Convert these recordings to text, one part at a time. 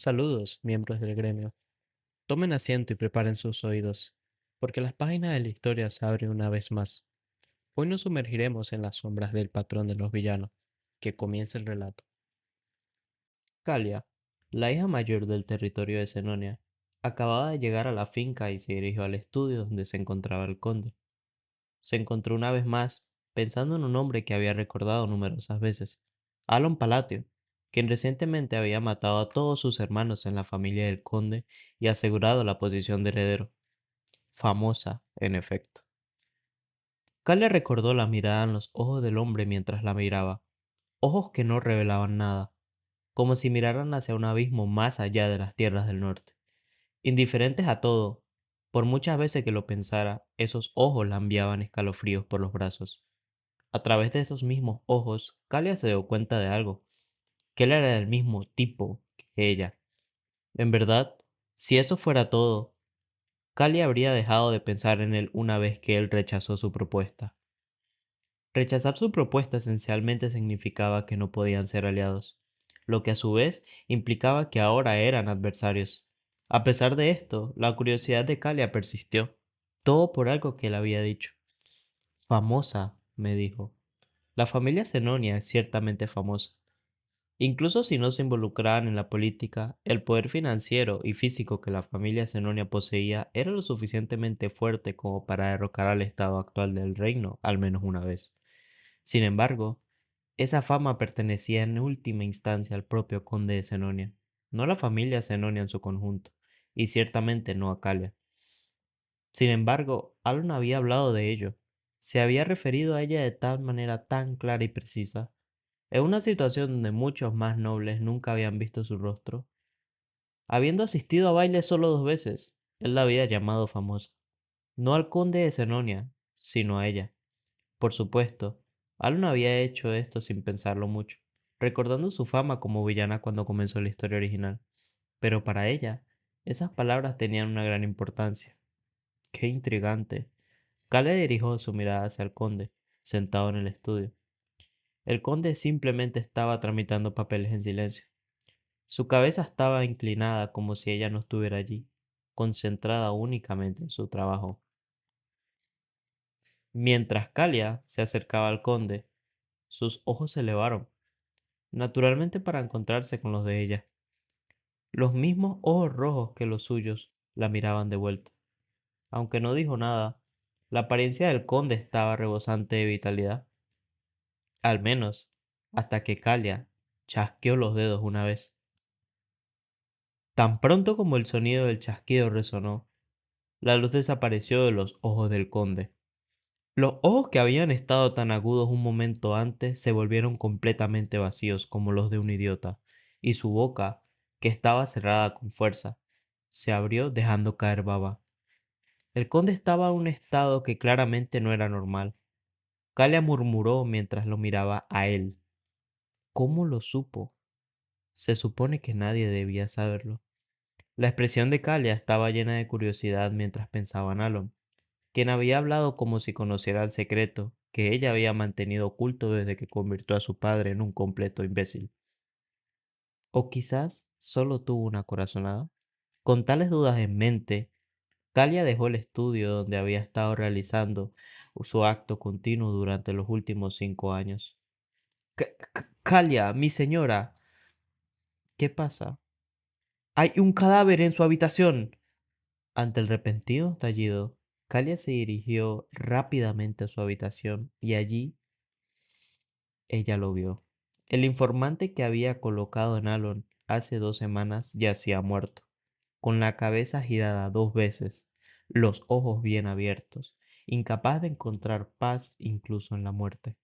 Saludos, miembros del gremio. Tomen asiento y preparen sus oídos, porque las páginas de la historia se abren una vez más. Hoy nos sumergiremos en las sombras del patrón de los villanos. Que comience el relato. Calia, la hija mayor del territorio de Senonia, acababa de llegar a la finca y se dirigió al estudio donde se encontraba el conde. Se encontró una vez más, pensando en un hombre que había recordado numerosas veces, Alon Palatio, quien recientemente había matado a todos sus hermanos en la familia del conde y asegurado la posición de heredero. Famosa, en efecto. Calia recordó la mirada en los ojos del hombre mientras la miraba, ojos que no revelaban nada, como si miraran hacia un abismo más allá de las tierras del norte. Indiferentes a todo, por muchas veces que lo pensara, esos ojos la enviaban escalofríos por los brazos. A través de esos mismos ojos, Calia se dio cuenta de algo, que él era el mismo tipo que ella. En verdad, si eso fuera todo, Calia habría dejado de pensar en él una vez que él rechazó su propuesta. Rechazar su propuesta esencialmente significaba que no podían ser aliados, lo que a su vez implicaba que ahora eran adversarios. A pesar de esto, la curiosidad de Calia persistió, todo por algo que él había dicho. Famosa, me dijo. La familia Zenonia es ciertamente famosa. Incluso si no se involucraban en la política, el poder financiero y físico que la familia Zenonia poseía era lo suficientemente fuerte como para derrocar al estado actual del reino al menos una vez. Sin embargo, esa fama pertenecía en última instancia al propio conde de Zenonia, no a la familia Zenonia en su conjunto, y ciertamente no a Calia. Sin embargo, Alon había hablado de ello, se había referido a ella de tal manera tan clara y precisa, en una situación donde muchos más nobles nunca habían visto su rostro. Habiendo asistido a baile solo 2 veces, él la había llamado famosa, no al conde de Zenonia, sino a ella. Por supuesto, Alon había hecho esto sin pensarlo mucho, recordando su fama como villana cuando comenzó la historia original. Pero para ella, esas palabras tenían una gran importancia. Qué intrigante. Cale dirigió su mirada hacia el conde, sentado en el estudio. El conde simplemente estaba tramitando papeles en silencio. Su cabeza estaba inclinada como si ella no estuviera allí, concentrada únicamente en su trabajo. Mientras Calia se acercaba al conde, sus ojos se elevaron, naturalmente para encontrarse con los de ella. Los mismos ojos rojos que los suyos la miraban de vuelta. Aunque no dijo nada, la apariencia del conde estaba rebosante de vitalidad. Al menos, hasta que Calia chasqueó los dedos una vez. Tan pronto como el sonido del chasquido resonó, la luz desapareció de los ojos del conde. Los ojos que habían estado tan agudos un momento antes se volvieron completamente vacíos como los de un idiota, y su boca, que estaba cerrada con fuerza, se abrió dejando caer baba. El conde estaba en un estado que claramente no era normal. Calia murmuró mientras lo miraba a él. ¿Cómo lo supo? Se supone que nadie debía saberlo. La expresión de Calia estaba llena de curiosidad mientras pensaba en Alon, quien había hablado como si conociera el secreto que ella había mantenido oculto desde que convirtió a su padre en un completo imbécil. O quizás solo tuvo una corazonada. Con tales dudas en mente, Calia dejó el estudio donde había estado realizando su acto continuo durante los últimos 5 años. Calia, mi señora, ¿qué pasa? Hay un cadáver en su habitación. Ante el repentino estallido, Calia se dirigió rápidamente a su habitación y allí ella lo vio. El informante que había colocado en Alon hace 2 semanas yacía muerto, con la cabeza girada 2 veces, los ojos bien abiertos, incapaz de encontrar paz incluso en la muerte.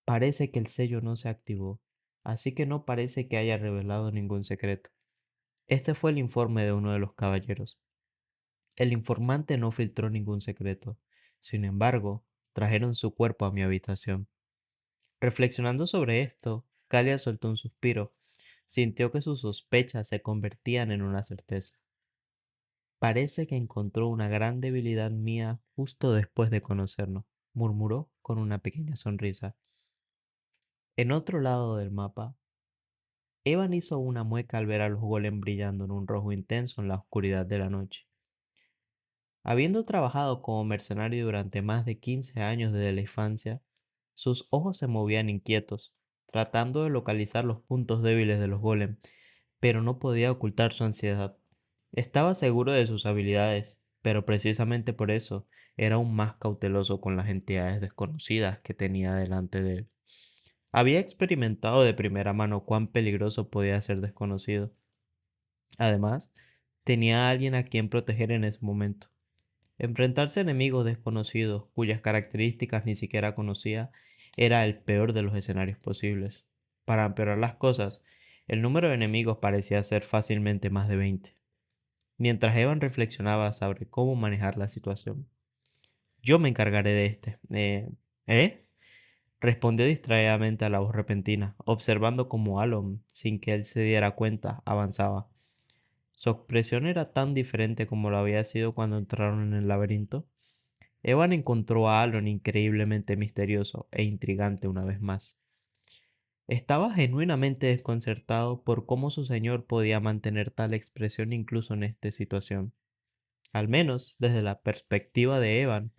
Parece que el sello no se activó, así que no parece que haya revelado ningún secreto. Este fue el informe de uno de los caballeros. El informante no filtró ningún secreto. Sin embargo, trajeron su cuerpo a mi habitación. Reflexionando sobre esto, Calia soltó un suspiro. Sintió que sus sospechas se convertían en una certeza. Parece que encontró una gran debilidad mía justo después de conocernos, murmuró con una pequeña sonrisa. En otro lado del mapa, Evan hizo una mueca al ver a los golems brillando en un rojo intenso en la oscuridad de la noche. Habiendo trabajado como mercenario durante más de 15 años desde la infancia, sus ojos se movían inquietos, tratando de localizar los puntos débiles de los golems, pero no podía ocultar su ansiedad. Estaba seguro de sus habilidades, pero precisamente por eso era aún más cauteloso con las entidades desconocidas que tenía delante de él. Había experimentado de primera mano cuán peligroso podía ser desconocido. Además, tenía a alguien a quien proteger en ese momento. Enfrentarse a enemigos desconocidos, cuyas características ni siquiera conocía, era el peor de los escenarios posibles. Para empeorar las cosas, el número de enemigos parecía ser fácilmente más de 20. Mientras Evan reflexionaba sobre cómo manejar la situación. Yo me encargaré de este. ¿Eh? Respondió distraídamente a la voz repentina, observando cómo Alon, sin que él se diera cuenta, avanzaba. Su expresión era tan diferente como lo había sido cuando entraron en el laberinto. Evan encontró a Alon increíblemente misterioso e intrigante una vez más. Estaba genuinamente desconcertado por cómo su señor podía mantener tal expresión incluso en esta situación. Al menos, desde la perspectiva de Evan,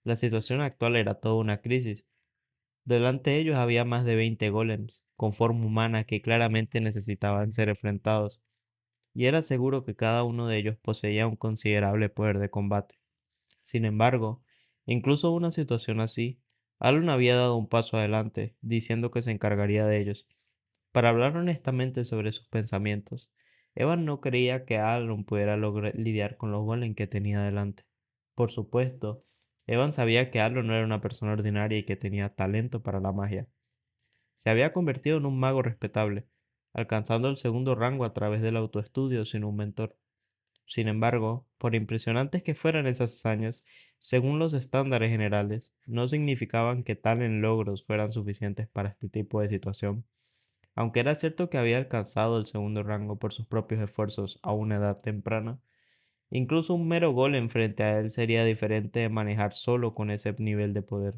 la situación actual era toda una crisis. Delante de ellos había más de 20 golems, con forma humana que claramente necesitaban ser enfrentados, y era seguro que cada uno de ellos poseía un considerable poder de combate. Sin embargo, incluso en una situación así, Alon había dado un paso adelante, diciendo que se encargaría de ellos. Para hablar honestamente sobre sus pensamientos, Evan no creía que Alon pudiera lograr lidiar con los golems que tenía delante. Por supuesto, Evan sabía que Alon no era una persona ordinaria y que tenía talento para la magia. Se había convertido en un mago respetable, alcanzando el segundo rango a través del autoestudio sin un mentor. Sin embargo, por impresionantes que fueran esas hazañas, según los estándares generales, no significaban que tales logros fueran suficientes para este tipo de situación. Aunque era cierto que había alcanzado el segundo rango por sus propios esfuerzos a una edad temprana, incluso un mero golem frente a él sería diferente de manejar solo con ese nivel de poder.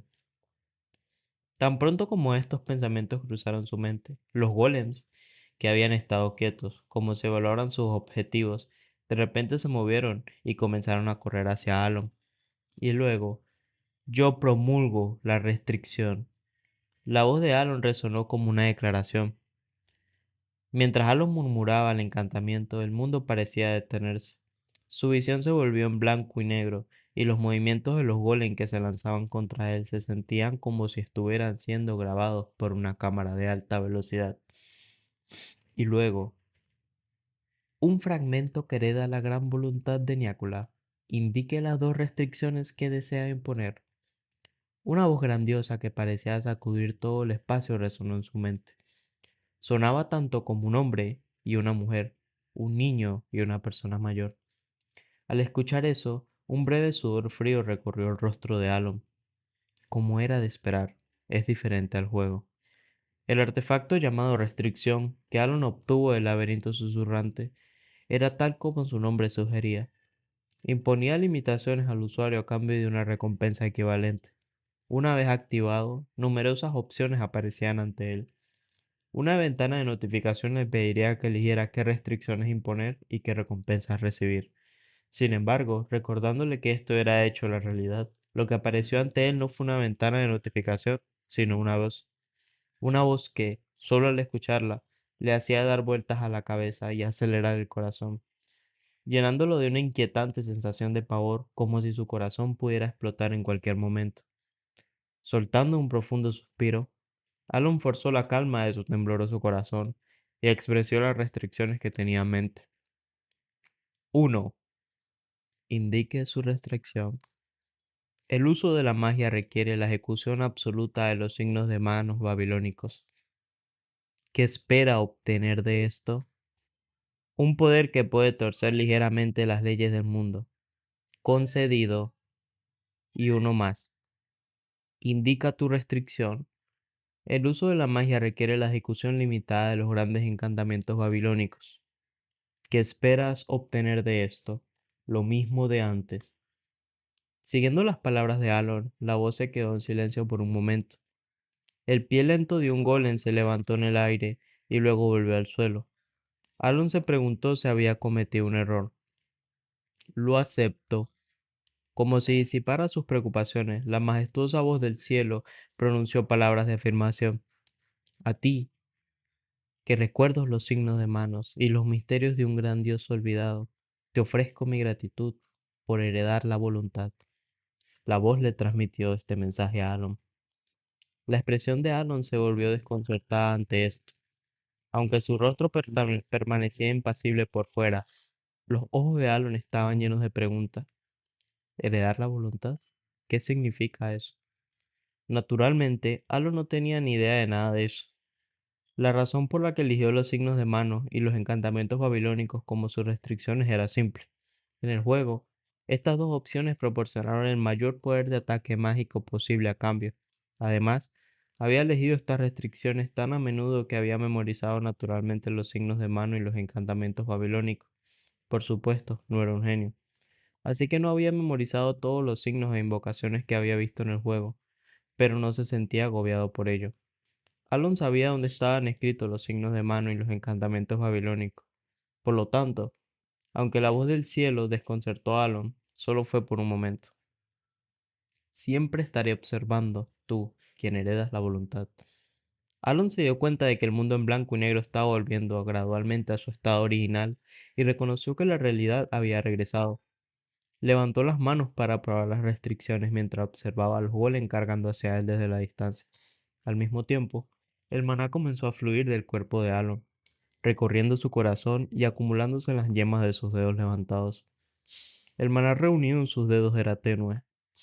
Tan pronto como estos pensamientos cruzaron su mente, los golems, que habían estado quietos, como se evaluaran sus objetivos, de repente se movieron y comenzaron a correr hacia Alon. Y luego, yo promulgo la restricción. La voz de Alon resonó como una declaración. Mientras Alon murmuraba el encantamiento, el mundo parecía detenerse. Su visión se volvió en blanco y negro, y los movimientos de los golems que se lanzaban contra él se sentían como si estuvieran siendo grabados por una cámara de alta velocidad. Y luego, un fragmento que hereda la gran voluntad de Niácula indique las dos restricciones que desea imponer. Una voz grandiosa que parecía sacudir todo el espacio resonó en su mente. Sonaba tanto como un hombre y una mujer, un niño y una persona mayor. Al escuchar eso, un breve sudor frío recorrió el rostro de Alon. Como era de esperar, es diferente al juego. El artefacto llamado restricción que Alon obtuvo del laberinto susurrante era tal como su nombre sugería. Imponía limitaciones al usuario a cambio de una recompensa equivalente. Una vez activado, numerosas opciones aparecían ante él. Una ventana de notificación le pediría que eligiera qué restricciones imponer y qué recompensas recibir. Sin embargo, recordándole que esto era hecho la realidad, lo que apareció ante él no fue una ventana de notificación, sino una voz que, solo al escucharla, le hacía dar vueltas a la cabeza y acelerar el corazón, llenándolo de una inquietante sensación de pavor, como si su corazón pudiera explotar en cualquier momento. Soltando un profundo suspiro, Alon forzó la calma de su tembloroso corazón y expresó las restricciones que tenía en mente. 1. Indique su restricción. El uso de la magia requiere la ejecución absoluta de los signos de manos babilónicos. ¿Qué espera obtener de esto? Un poder que puede torcer ligeramente las leyes del mundo. Concedido. Y uno más. Indica tu restricción. El uso de la magia requiere la ejecución limitada de los grandes encantamientos babilónicos. ¿Qué esperas obtener de esto? Lo mismo de antes. Siguiendo las palabras de Alon, la voz se quedó en silencio por un momento. El pie lento de un golem se levantó en el aire, y luego volvió al suelo. Alon se preguntó si había cometido un error. Lo acepto. Como si disipara sus preocupaciones, la majestuosa voz del cielo pronunció palabras de afirmación. A ti, que recuerdo los signos de manos y los misterios de un gran Dios olvidado, te ofrezco mi gratitud por heredar la voluntad. La voz le transmitió este mensaje a Alon. La expresión de Alon se volvió desconcertada ante esto. Aunque su rostro permanecía impasible por fuera, los ojos de Alon estaban llenos de preguntas. ¿Heredar la voluntad? ¿Qué significa eso? Naturalmente, Alon no tenía ni idea de nada de eso. La razón por la que eligió los signos de mano y los encantamientos babilónicos como sus restricciones era simple. En el juego, estas dos opciones proporcionaron el mayor poder de ataque mágico posible a cambio. Además, había elegido estas restricciones tan a menudo que había memorizado naturalmente los signos de mano y los encantamientos babilónicos. Por supuesto, no era un genio. Así que no había memorizado todos los signos e invocaciones que había visto en el juego, pero no se sentía agobiado por ello. Alon sabía dónde estaban escritos los signos de mano y los encantamientos babilónicos. Por lo tanto, aunque la voz del cielo desconcertó a Alon, solo fue por un momento. Siempre estaré observando, tú, quien heredas la voluntad. Alon se dio cuenta de que el mundo en blanco y negro estaba volviendo gradualmente a su estado original y reconoció que la realidad había regresado. Levantó las manos para probar las restricciones mientras observaba a los golems cargando hacia él desde la distancia. Al mismo tiempo, el maná comenzó a fluir del cuerpo de Alon, recorriendo su corazón y acumulándose en las yemas de sus dedos levantados. El maná reunido en sus dedos era tenue,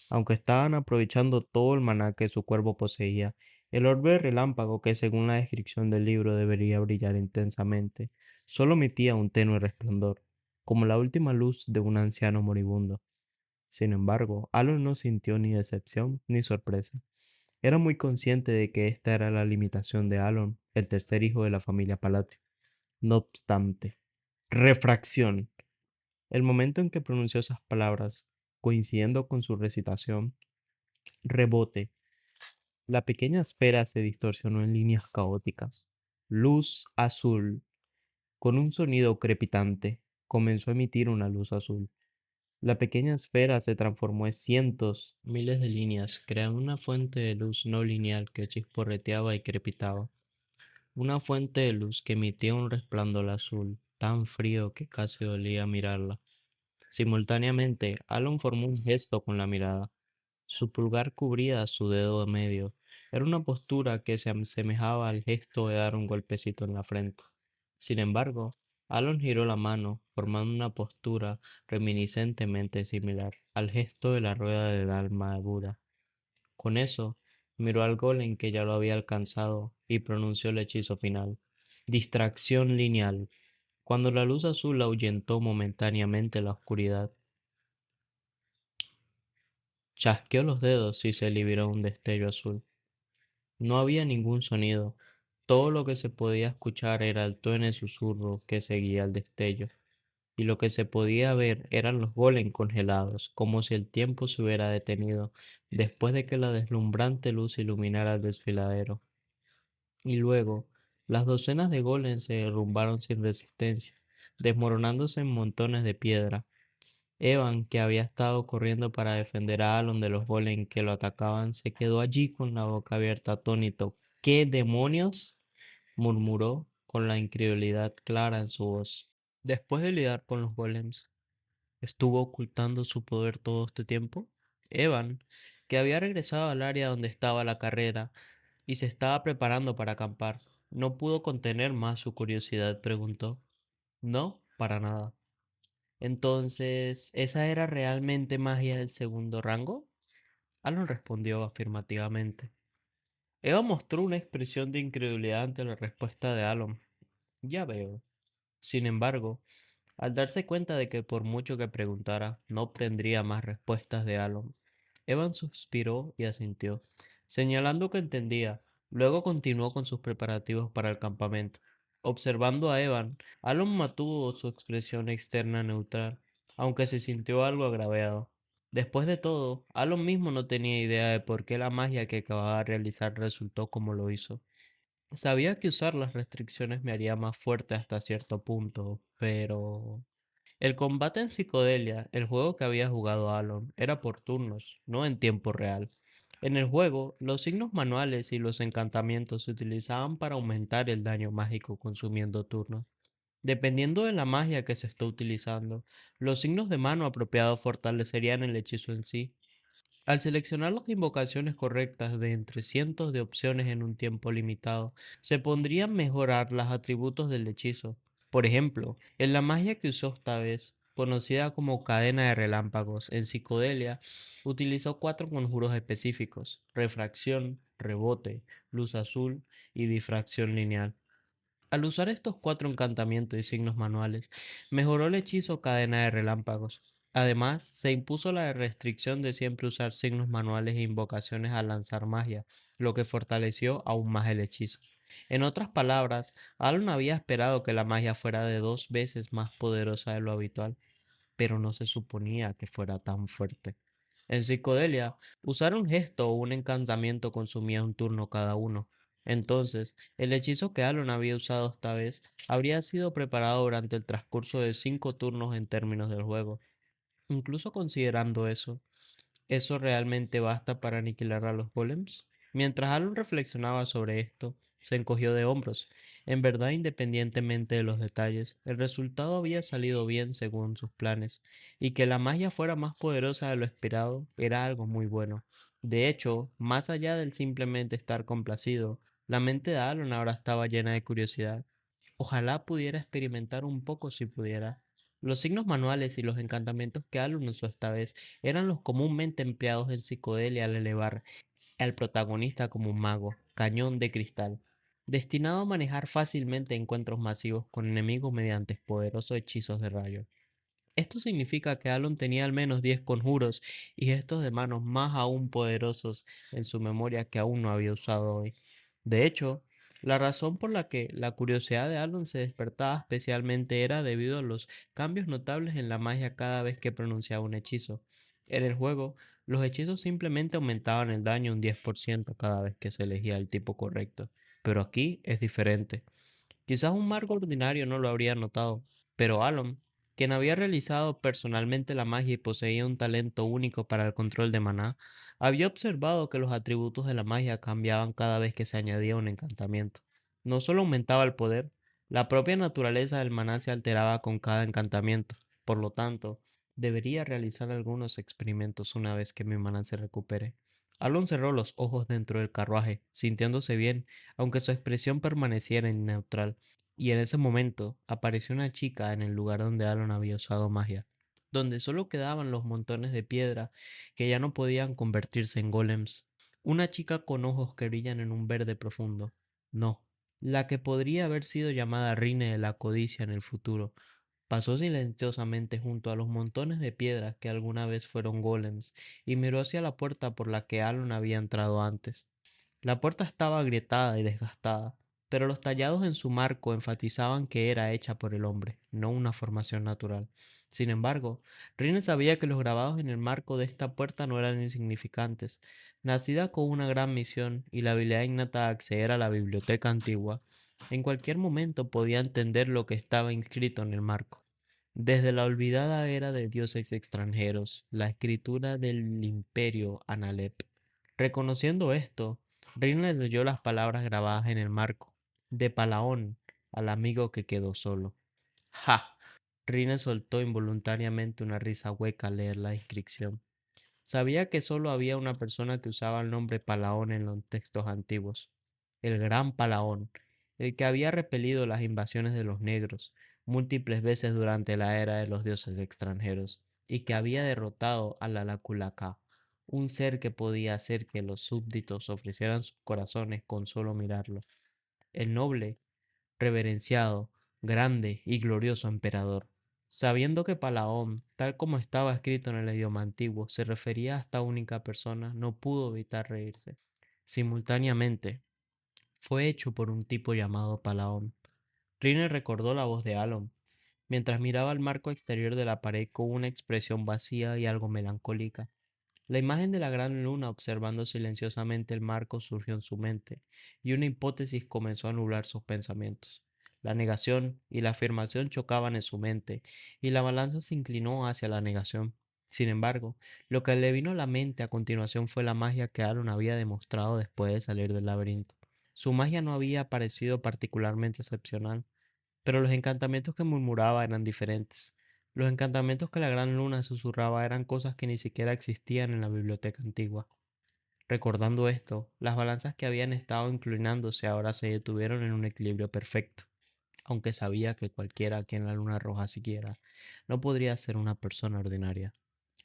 aunque estaban aprovechando todo el maná que su cuerpo poseía. El orbe relámpago, que según la descripción del libro debería brillar intensamente, solo emitía un tenue resplandor, como la última luz de un anciano moribundo. Sin embargo, Alon no sintió ni decepción ni sorpresa. Era muy consciente de que esta era la limitación de Alon, el tercer hijo de la familia Palatio. No obstante, refracción. El momento en que pronunció esas palabras, coincidiendo con su recitación, rebote, la pequeña esfera se distorsionó en líneas caóticas. Luz azul, con un sonido crepitante, comenzó a emitir una luz azul. La pequeña esfera se transformó en cientos, miles de líneas, creando una fuente de luz no lineal que chisporreteaba y crepitaba. Una fuente de luz que emitía un resplandor azul, tan frío que casi dolía mirarla. Simultáneamente, Alon formó un gesto con la mirada. Su pulgar cubría su dedo medio. Era una postura que se asemejaba al gesto de dar un golpecito en la frente. Sin embargo, Alon giró la mano, formando una postura reminiscentemente similar al gesto de la rueda del alma de Buda. Con eso, miró al golem que ya lo había alcanzado y pronunció el hechizo final. Distracción lineal. Cuando la luz azul ahuyentó momentáneamente la oscuridad, chasqueó los dedos y se liberó un destello azul. No había ningún sonido. Todo lo que se podía escuchar era el tuene susurro que seguía al destello, y lo que se podía ver eran los golems congelados, como si el tiempo se hubiera detenido después de que la deslumbrante luz iluminara el desfiladero. Y luego, las docenas de golems se derrumbaron sin resistencia, desmoronándose en montones de piedra. Evan, que había estado corriendo para defender a Alon de los golems que lo atacaban, se quedó allí con la boca abierta, atónito. ¿Qué demonios? Murmuró con la incredulidad clara en su voz. Después de lidiar con los golems, ¿estuvo ocultando su poder todo este tiempo? Evan, que había regresado al área donde estaba la carrera y se estaba preparando para acampar, no pudo contener más su curiosidad, preguntó. No, para nada. Entonces, ¿esa era realmente magia del segundo rango? Alan respondió afirmativamente. Eva mostró una expresión de incredulidad ante la respuesta de Alon. Ya veo. Sin embargo, al darse cuenta de que por mucho que preguntara, no obtendría más respuestas de Alon, Evan suspiró y asintió, señalando que entendía. Luego continuó con sus preparativos para el campamento. Observando a Evan, Alon mantuvo su expresión externa neutral, aunque se sintió algo agraviado. Después de todo, Alon mismo no tenía idea de por qué la magia que acababa de realizar resultó como lo hizo. Sabía que usar las restricciones me haría más fuerte hasta cierto punto, pero... El combate en Psicodelia, el juego que había jugado Alon, era por turnos, no en tiempo real. En el juego, los signos manuales y los encantamientos se utilizaban para aumentar el daño mágico consumiendo turnos. Dependiendo de la magia que se esté utilizando, los signos de mano apropiados fortalecerían el hechizo en sí. Al seleccionar las invocaciones correctas de entre cientos de opciones en un tiempo limitado, se podrían mejorar los atributos del hechizo. Por ejemplo, en la magia que usó esta vez, conocida como cadena de relámpagos en psicodelia, utilizó cuatro conjuros específicos: refracción, rebote, luz azul y difracción lineal. Al usar estos cuatro encantamientos y signos manuales, mejoró el hechizo cadena de relámpagos. Además, se impuso la restricción de siempre usar signos manuales e invocaciones al lanzar magia, lo que fortaleció aún más el hechizo. En otras palabras, Alon había esperado que la magia fuera de 2 veces más poderosa de lo habitual, pero no se suponía que fuera tan fuerte. En psicodelia, usar un gesto o un encantamiento consumía un turno cada uno. Entonces, el hechizo que Alon había usado esta vez habría sido preparado durante el transcurso de 5 turnos en términos del juego. Incluso considerando eso, ¿eso realmente basta para aniquilar a los golems? Mientras Alon reflexionaba sobre esto, se encogió de hombros. En verdad, independientemente de los detalles, el resultado había salido bien según sus planes, y que la magia fuera más poderosa de lo esperado era algo muy bueno. De hecho, más allá del simplemente estar complacido, la mente de Alon ahora estaba llena de curiosidad. Ojalá pudiera experimentar un poco si pudiera. Los signos manuales y los encantamientos que Alun usó esta vez eran los comúnmente empleados en psicodelia al elevar al protagonista como un mago, cañón de cristal, destinado a manejar fácilmente encuentros masivos con enemigos mediante poderosos hechizos de rayo. Esto significa que Alon tenía al menos 10 conjuros y gestos de manos más aún poderosos en su memoria que aún no había usado hoy. De hecho, la razón por la que la curiosidad de Alon se despertaba especialmente era debido a los cambios notables en la magia cada vez que pronunciaba un hechizo. En el juego, los hechizos simplemente aumentaban el daño un 10% cada vez que se elegía el tipo correcto, pero aquí es diferente. Quizás un mago ordinario no lo habría notado, pero Alon, quien había realizado personalmente la magia y poseía un talento único para el control de maná, había observado que los atributos de la magia cambiaban cada vez que se añadía un encantamiento. No solo aumentaba el poder, la propia naturaleza del maná se alteraba con cada encantamiento. Por lo tanto, debería realizar algunos experimentos una vez que mi maná se recupere. Alon cerró los ojos dentro del carruaje, sintiéndose bien aunque su expresión permaneciera neutral, y en ese momento apareció una chica en el lugar donde Alan había usado magia, donde solo quedaban los montones de piedra que ya no podían convertirse en golems. Una chica con ojos que brillan en un verde profundo. No, la que podría haber sido llamada Rine de la codicia en el futuro. Pasó silenciosamente junto a los montones de piedras que alguna vez fueron golems y miró hacia la puerta por la que Alan había entrado antes. La puerta estaba agrietada y desgastada, pero los tallados en su marco enfatizaban que era hecha por el hombre, no una formación natural. Sin embargo, Rine sabía que los grabados en el marco de esta puerta no eran insignificantes. Nacida con una gran misión y la habilidad innata de acceder a la biblioteca antigua, en cualquier momento podía entender lo que estaba inscrito en el marco. Desde la olvidada era de dioses extranjeros, la escritura del imperio Analep. Reconociendo esto, Rin leyó las palabras grabadas en el marco. De Palaón, al amigo que quedó solo. ¡Ja! Rine soltó involuntariamente una risa hueca al leer la inscripción. Sabía que solo había una persona que usaba el nombre Palaón en los textos antiguos. El gran Palaón, el que había repelido las invasiones de los negros múltiples veces durante la era de los dioses extranjeros, y que había derrotado a la Laculacá, un ser que podía hacer que los súbditos ofrecieran sus corazones con solo mirarlo. El noble, reverenciado, grande y glorioso emperador. Sabiendo que Palaón, tal como estaba escrito en el idioma antiguo, se refería a esta única persona, no pudo evitar reírse. Simultáneamente, fue hecho por un tipo llamado Palaón. Rine recordó la voz de Alon, mientras miraba el marco exterior de la pared con una expresión vacía y algo melancólica. La imagen de la gran luna observando silenciosamente el marco surgió en su mente, y una hipótesis comenzó a nublar sus pensamientos. La negación y la afirmación chocaban en su mente, y la balanza se inclinó hacia la negación. Sin embargo, lo que le vino a la mente a continuación fue la magia que Aaron había demostrado después de salir del laberinto. Su magia no había parecido particularmente excepcional, pero los encantamientos que murmuraba eran diferentes. Los encantamientos que la gran luna susurraba eran cosas que ni siquiera existían en la biblioteca antigua. Recordando esto, las balanzas que habían estado inclinándose ahora se detuvieron en un equilibrio perfecto, aunque sabía que cualquiera a quien la luna roja siguiera no podría ser una persona ordinaria.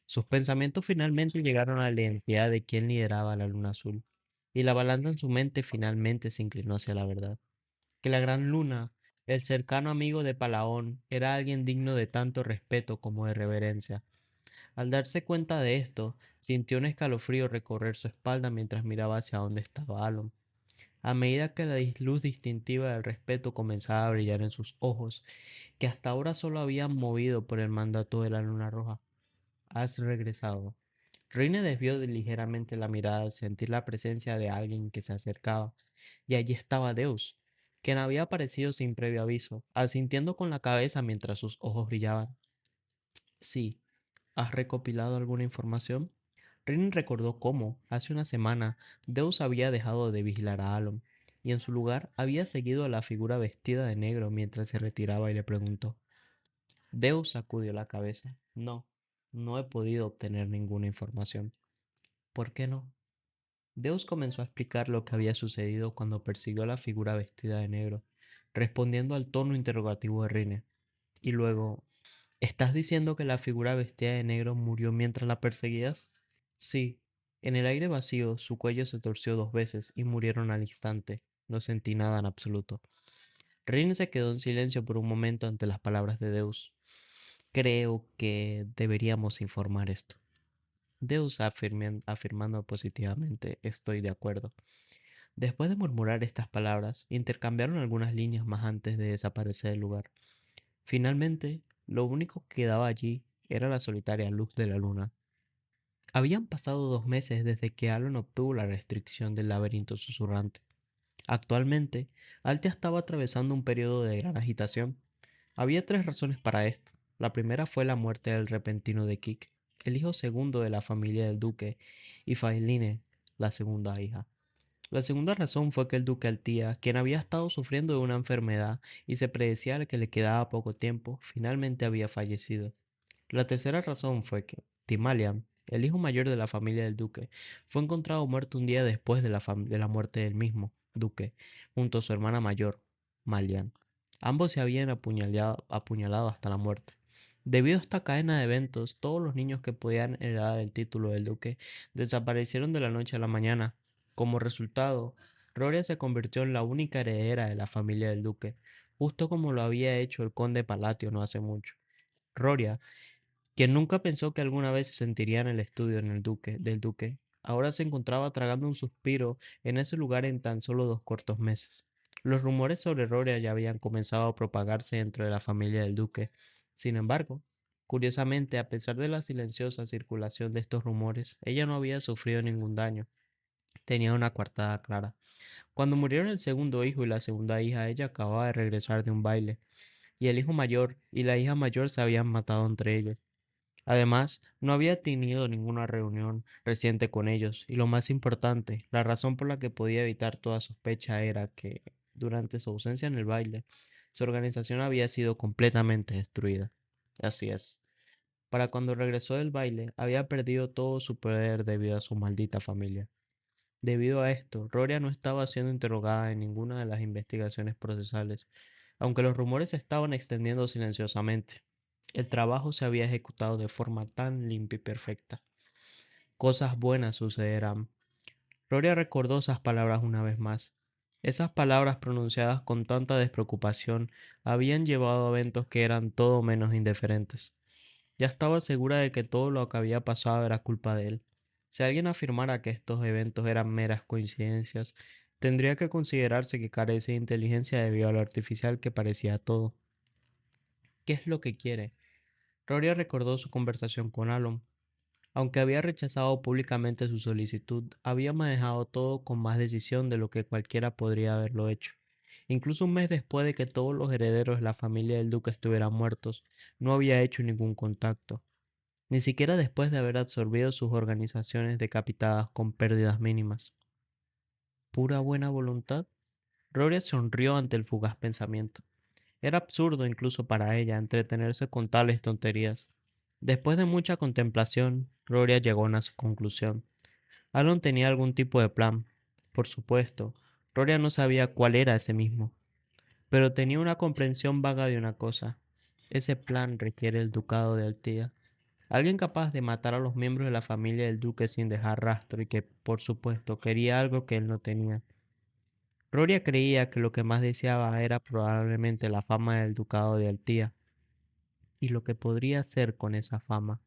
Sus pensamientos finalmente llegaron a la identidad de quien lideraba la luna azul, y la balanza en su mente finalmente se inclinó hacia la verdad que la gran luna, el cercano amigo de Palaón, era alguien digno de tanto respeto como de reverencia. Al darse cuenta de esto, sintió un escalofrío recorrer su espalda mientras miraba hacia donde estaba Alon. A medida que la luz distintiva del respeto comenzaba a brillar en sus ojos, que hasta ahora solo habían movido por el mandato de la luna roja. Has regresado. Reine desvió ligeramente la mirada al sentir la presencia de alguien que se acercaba, y allí estaba Deus, quien había aparecido sin previo aviso, asintiendo con la cabeza mientras sus ojos brillaban. Sí, ¿has recopilado alguna información? Rin recordó cómo, hace una semana, Deus había dejado de vigilar a Alon, y en su lugar había seguido a la figura vestida de negro mientras se retiraba y le preguntó. Deus sacudió la cabeza. No, no he podido obtener ninguna información. ¿Por qué no? Deus comenzó a explicar lo que había sucedido cuando persiguió a la figura vestida de negro, respondiendo al tono interrogativo de Rine. Y luego, ¿estás diciendo que la figura vestida de negro murió mientras la perseguías? Sí. En el aire vacío, su cuello se torció 2 veces y murieron al instante. No sentí nada en absoluto. Rine se quedó en silencio por un momento ante las palabras de Deus. Creo que deberíamos informar esto. Deus afirmando positivamente, estoy de acuerdo. Después de murmurar estas palabras, intercambiaron algunas líneas más antes de desaparecer del lugar. Finalmente, lo único que quedaba allí era la solitaria luz de la luna. Habían pasado 2 meses desde que Alon obtuvo la restricción del laberinto susurrante. Actualmente, Altea estaba atravesando un periodo de gran agitación. Había 3 razones para esto. La primera fue la muerte del repentino de Kik, el hijo segundo de la familia del duque, y Failine, la segunda hija. La segunda razón fue que el duque Altía, quien había estado sufriendo de una enfermedad y se predecía que le quedaba poco tiempo, finalmente había fallecido. La tercera razón fue que Timalian, el hijo mayor de la familia del duque, fue encontrado muerto un día después de la muerte del mismo duque, junto a su hermana mayor, Malian. Ambos se habían apuñalado hasta la muerte. Debido a esta cadena de eventos, todos los niños que podían heredar el título del duque desaparecieron de la noche a la mañana. Como resultado, Roria se convirtió en la única heredera de la familia del duque, justo como lo había hecho el conde Palatio no hace mucho. Roria, quien nunca pensó que alguna vez se sentiría en el estudio del duque, ahora se encontraba tragando un suspiro en ese lugar en tan solo 2 cortos meses. Los rumores sobre Roria ya habían comenzado a propagarse dentro de la familia del duque. Sin embargo, curiosamente, a pesar de la silenciosa circulación de estos rumores, ella no había sufrido ningún daño. Tenía una coartada clara. Cuando murieron el segundo hijo y la segunda hija, ella acababa de regresar de un baile, y el hijo mayor y la hija mayor se habían matado entre ellos. Además, no había tenido ninguna reunión reciente con ellos, y lo más importante, la razón por la que podía evitar toda sospecha era que, durante su ausencia en el baile, su organización había sido completamente destruida. Así es. Para cuando regresó del baile, había perdido todo su poder debido a su maldita familia. Debido a esto, Roria no estaba siendo interrogada en ninguna de las investigaciones procesales, aunque los rumores se estaban extendiendo silenciosamente. El trabajo se había ejecutado de forma tan limpia y perfecta. Cosas buenas sucederán. Roria recordó esas palabras una vez más. Esas palabras pronunciadas con tanta despreocupación habían llevado a eventos que eran todo menos indiferentes. Ya estaba segura de que todo lo que había pasado era culpa de él. Si alguien afirmara que estos eventos eran meras coincidencias, tendría que considerarse que carece de inteligencia debido a lo artificial que parecía todo. ¿Qué es lo que quiere? Rory recordó su conversación con Alon. Aunque había rechazado públicamente su solicitud, había manejado todo con más decisión de lo que cualquiera podría haberlo hecho. Incluso un mes después de que todos los herederos de la familia del duque estuvieran muertos, no había hecho ningún contacto, ni siquiera después de haber absorbido sus organizaciones decapitadas con pérdidas mínimas. ¿Pura buena voluntad? Gloria sonrió ante el fugaz pensamiento. Era absurdo incluso para ella entretenerse con tales tonterías. Después de mucha contemplación, Gloria llegó a una conclusión. Alon tenía algún tipo de plan. Por supuesto, Gloria no sabía cuál era ese mismo, pero tenía una comprensión vaga de una cosa. Ese plan requiere el ducado de Altía. Alguien capaz de matar a los miembros de la familia del duque sin dejar rastro y que, por supuesto, quería algo que él no tenía. Gloria creía que lo que más deseaba era probablemente la fama del ducado de Altía y lo que podría hacer con esa fama.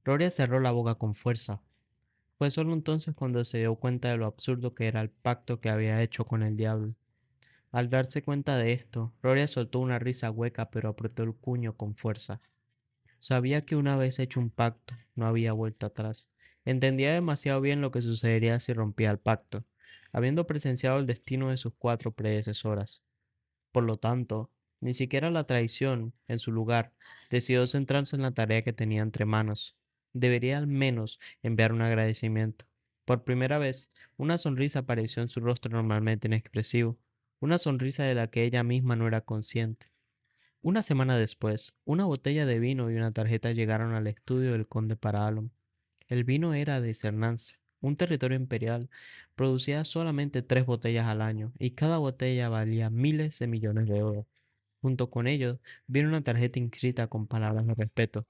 Gloria cerró la boca con fuerza. Fue solo entonces cuando se dio cuenta de lo absurdo que era el pacto que había hecho con el diablo. Al darse cuenta de esto, Gloria soltó una risa hueca pero apretó el puño con fuerza. Sabía que una vez hecho un pacto, no había vuelta atrás. Entendía demasiado bien lo que sucedería si rompía el pacto, habiendo presenciado el destino de sus cuatro predecesoras. Por lo tanto, ni siquiera la traición, en su lugar, decidió centrarse en la tarea que tenía entre manos. Debería al menos enviar un agradecimiento. Por primera vez, una sonrisa apareció en su rostro normalmente inexpresivo, una sonrisa de la que ella misma no era consciente. Una semana después, una botella de vino y una tarjeta llegaron al estudio del conde Paralon. El vino era de Cernance, un territorio imperial. Producía solamente 3 botellas al año y cada botella valía miles de millones de euros. Junto con ello, vino una tarjeta inscrita con palabras de respeto.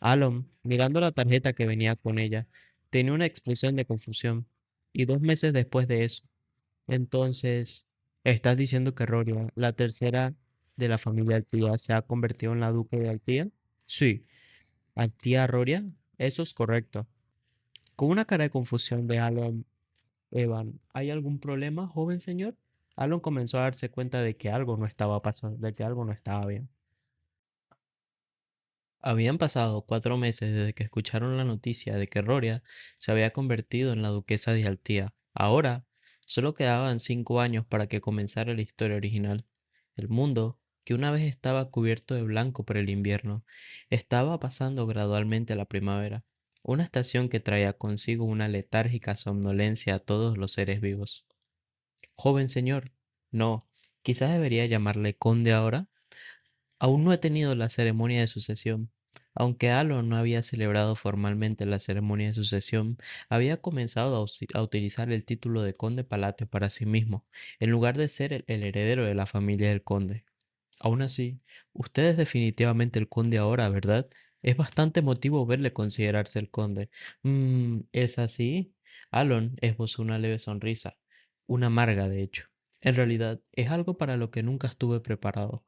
Alon, mirando la tarjeta que venía con ella, tenía una expresión de confusión. Y 2 meses después de eso, entonces, ¿estás diciendo que Roria, la tercera de la familia Altía, se ha convertido en la duque de Altía? Sí, Altía Roria, eso es correcto. Con una cara de confusión de Alon, Evan, ¿hay algún problema, joven señor? Alon comenzó a darse cuenta de que algo no estaba pasando, de que algo no estaba bien. Habían pasado 4 meses desde que escucharon la noticia de que Roria se había convertido en la duquesa de Altía. Ahora, solo quedaban 5 años para que comenzara la historia original. El mundo, que una vez estaba cubierto de blanco por el invierno, estaba pasando gradualmente a la primavera, una estación que traía consigo una letárgica somnolencia a todos los seres vivos. Joven señor, no, quizás debería llamarle conde ahora. Aún no he tenido la ceremonia de sucesión. Aunque Alon no había celebrado formalmente la ceremonia de sucesión, había comenzado a utilizar el título de conde palatio para sí mismo, en lugar de ser el heredero de la familia del conde. Aún así, usted es definitivamente el conde ahora, ¿verdad? Es bastante motivo verle considerarse el conde. ¿Es así? Alon esbozó una leve sonrisa, una amarga de hecho. En realidad, es algo para lo que nunca estuve preparado.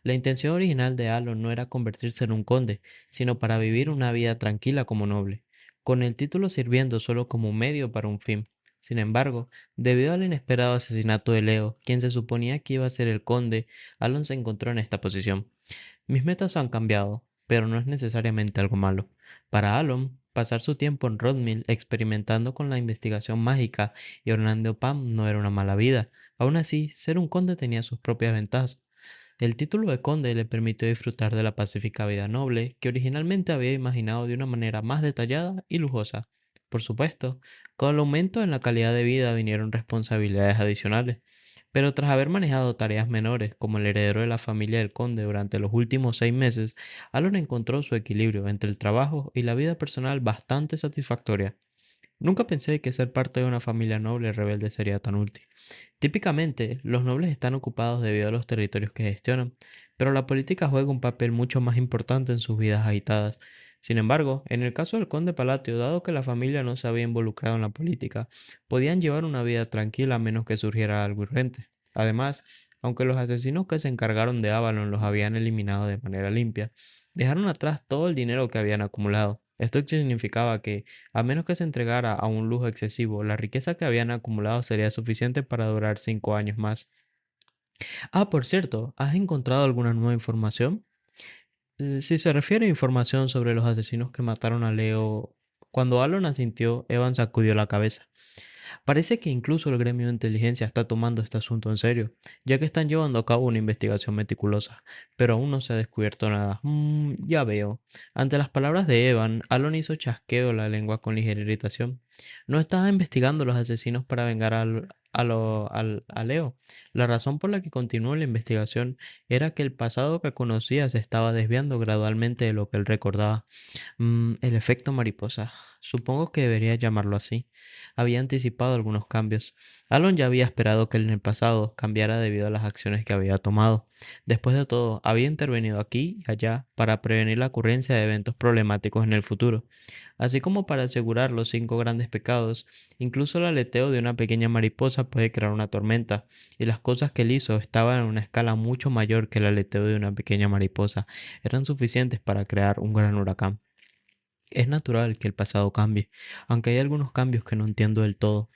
La intención original de Alon no era convertirse en un conde, sino para vivir una vida tranquila como noble, con el título sirviendo solo como un medio para un fin. Sin embargo, debido al inesperado asesinato de Leo, quien se suponía que iba a ser el conde, Alon se encontró en esta posición. Mis metas han cambiado, pero no es necesariamente algo malo. Para Alon, pasar su tiempo en Rodmill experimentando con la investigación mágica y Orlando Pam no era una mala vida. Aún así, ser un conde tenía sus propias ventajas. El título de conde le permitió disfrutar de la pacífica vida noble que originalmente había imaginado de una manera más detallada y lujosa. Por supuesto, con el aumento en la calidad de vida vinieron responsabilidades adicionales, pero tras haber manejado tareas menores como el heredero de la familia del conde durante los últimos 6 meses, Alon encontró su equilibrio entre el trabajo y la vida personal bastante satisfactoria. Nunca pensé que ser parte de una familia noble rebelde sería tan útil. Típicamente, los nobles están ocupados debido a los territorios que gestionan, pero la política juega un papel mucho más importante en sus vidas agitadas. Sin embargo, en el caso del conde Palatio, dado que la familia no se había involucrado en la política, podían llevar una vida tranquila a menos que surgiera algo urgente. Además, aunque los asesinos que se encargaron de Avalon los habían eliminado de manera limpia, dejaron atrás todo el dinero que habían acumulado. Esto significaba que, a menos que se entregara a un lujo excesivo, la riqueza que habían acumulado sería suficiente para durar 5 años más. Ah, por cierto, ¿has encontrado alguna nueva información? Si se refiere a información sobre los asesinos que mataron a Leo, Cuando Alon asintió, Evan sacudió la cabeza. Parece que incluso el gremio de inteligencia está tomando este asunto en serio, ya que están llevando a cabo una investigación meticulosa, pero aún no se ha descubierto nada. Ya veo. Ante las palabras de Evan, Alon hizo chasqueo la lengua con ligera irritación. No estaba investigando a los asesinos para vengar a Leo. La razón por la que continuó la investigación era que el pasado que conocía se estaba desviando gradualmente de lo que él recordaba. El efecto mariposa. Supongo que debería llamarlo así. Había anticipado algunos cambios. Alon ya había esperado que en el pasado cambiara debido a las acciones que había tomado. Después de todo, había intervenido aquí y allá para prevenir la ocurrencia de eventos problemáticos en el futuro, así como para asegurar los 5 grandes pecados. Incluso el aleteo de una pequeña mariposa puede crear una tormenta, y las cosas que él hizo estaban en una escala mucho mayor que el aleteo de una pequeña mariposa. Eran suficientes para crear un gran huracán. Es natural que el pasado cambie, aunque hay algunos cambios que no entiendo del todo.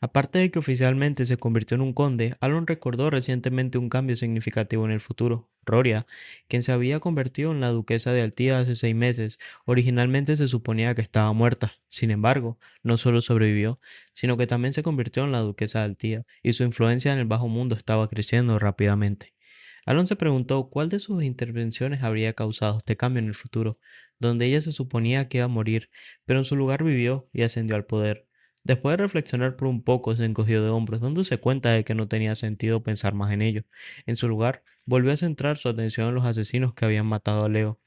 Aparte de que oficialmente se convirtió en un conde, Alon recordó recientemente un cambio significativo en el futuro. Roria, quien se había convertido en la duquesa de Altía hace 6 meses, originalmente se suponía que estaba muerta. Sin embargo, no solo sobrevivió, sino que también se convirtió en la duquesa de Altía, y su influencia en el bajo mundo estaba creciendo rápidamente. Alon se preguntó cuál de sus intervenciones habría causado este cambio en el futuro, donde ella se suponía que iba a morir, pero en su lugar vivió y ascendió al poder. Después de reflexionar por un poco, se encogió de hombros, dándose cuenta de que no tenía sentido pensar más en ello. En su lugar, volvió a centrar su atención en los asesinos que habían matado a Leo.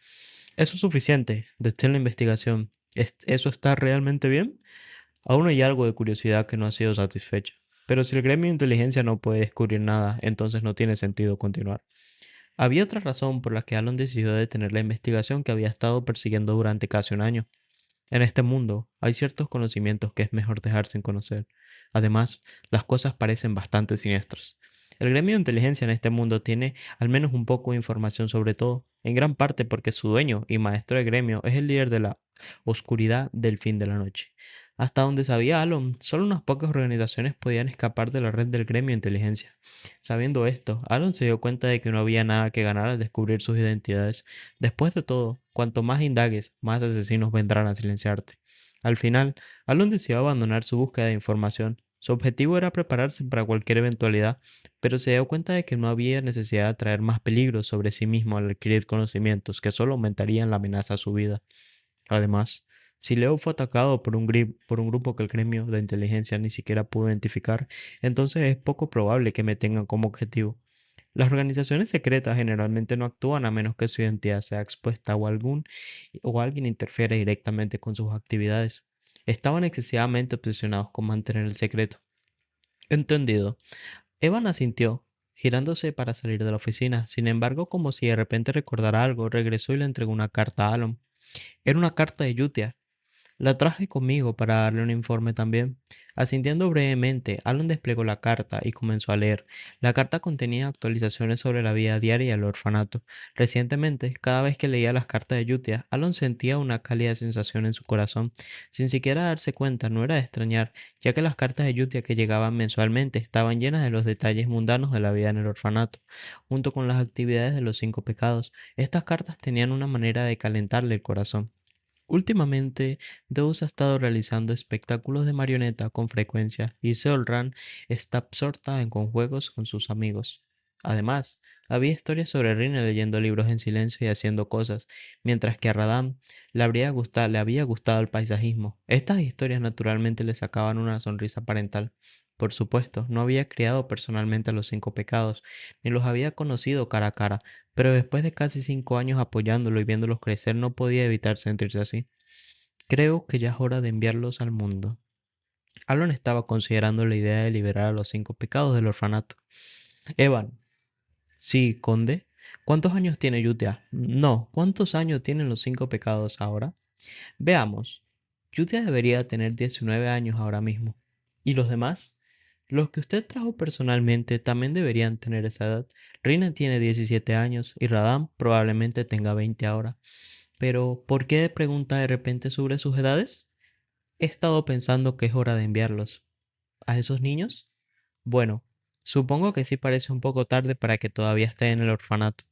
Eso es suficiente, detén la investigación. ¿Eso está realmente bien? Aún hay algo de curiosidad que no ha sido satisfecha. Pero si el gremio de inteligencia no puede descubrir nada, entonces no tiene sentido continuar. Había otra razón por la que Alon decidió detener la investigación que había estado persiguiendo durante casi un año. En este mundo hay ciertos conocimientos que es mejor dejar sin conocer. Además, las cosas parecen bastante siniestras. El gremio de inteligencia en este mundo tiene al menos un poco de información sobre todo, en gran parte porque su dueño y maestro de gremio es el líder de la oscuridad del fin de la noche. Hasta donde sabía Alon, solo unas pocas organizaciones podían escapar de la red del gremio de inteligencia. Sabiendo esto, Alon se dio cuenta de que no había nada que ganar al descubrir sus identidades. Después de todo, cuanto más indagues, más asesinos vendrán a silenciarte. Al final, Alon decidió abandonar su búsqueda de información. Su objetivo era prepararse para cualquier eventualidad, pero se dio cuenta de que no había necesidad de traer más peligro sobre sí mismo al adquirir conocimientos que solo aumentarían la amenaza a su vida. Además, si Leo fue atacado por un grupo que el gremio de inteligencia ni siquiera pudo identificar, entonces es poco probable que me tengan como objetivo. Las organizaciones secretas generalmente no actúan a menos que su identidad sea expuesta o alguien interfiere directamente con sus actividades. Estaban excesivamente obsesionados con mantener el secreto. Entendido. Evan asintió, girándose para salir de la oficina. Sin embargo, como si de repente recordara algo, regresó y le entregó una carta a Alon. Era una carta de Yutia. La traje conmigo para darle un informe también. Asintiendo brevemente, Alan desplegó la carta y comenzó a leer. La carta contenía actualizaciones sobre la vida diaria y el orfanato. Recientemente, cada vez que leía las cartas de Yutia, Alan sentía una cálida sensación en su corazón. Sin siquiera darse cuenta, no era de extrañar, ya que las cartas de Yutia que llegaban mensualmente estaban llenas de los detalles mundanos de la vida en el orfanato, junto con las actividades de los 5 pecados. Estas cartas tenían una manera de calentarle el corazón. Últimamente, Deus ha estado realizando espectáculos de marioneta con frecuencia y Seolran está absorta con juegos con sus amigos. Además, había historias sobre Rina leyendo libros en silencio y haciendo cosas, mientras que a Radam le había gustado el paisajismo. Estas historias naturalmente le sacaban una sonrisa parental. Por supuesto, no había criado personalmente a los 5 pecados, ni los había conocido cara a cara, pero después de casi 5 años apoyándolo y viéndolos crecer no podía evitar sentirse así. Creo que ya es hora de enviarlos al mundo. Alon estaba considerando la idea de liberar a los 5 pecados del orfanato. Evan, sí, conde. ¿Cuántos años tiene Yutia? No, ¿cuántos años tienen los 5 pecados ahora? Veamos. Yutia debería tener 19 años ahora mismo. ¿Y los demás? Los que usted trajo personalmente también deberían tener esa edad. Rina tiene 17 años y Radam probablemente tenga 20 ahora. Pero, ¿por qué pregunta de repente sobre sus edades? He estado pensando que es hora de enviarlos. ¿A esos niños? Bueno, supongo que sí parece un poco tarde para que todavía esté en el orfanato.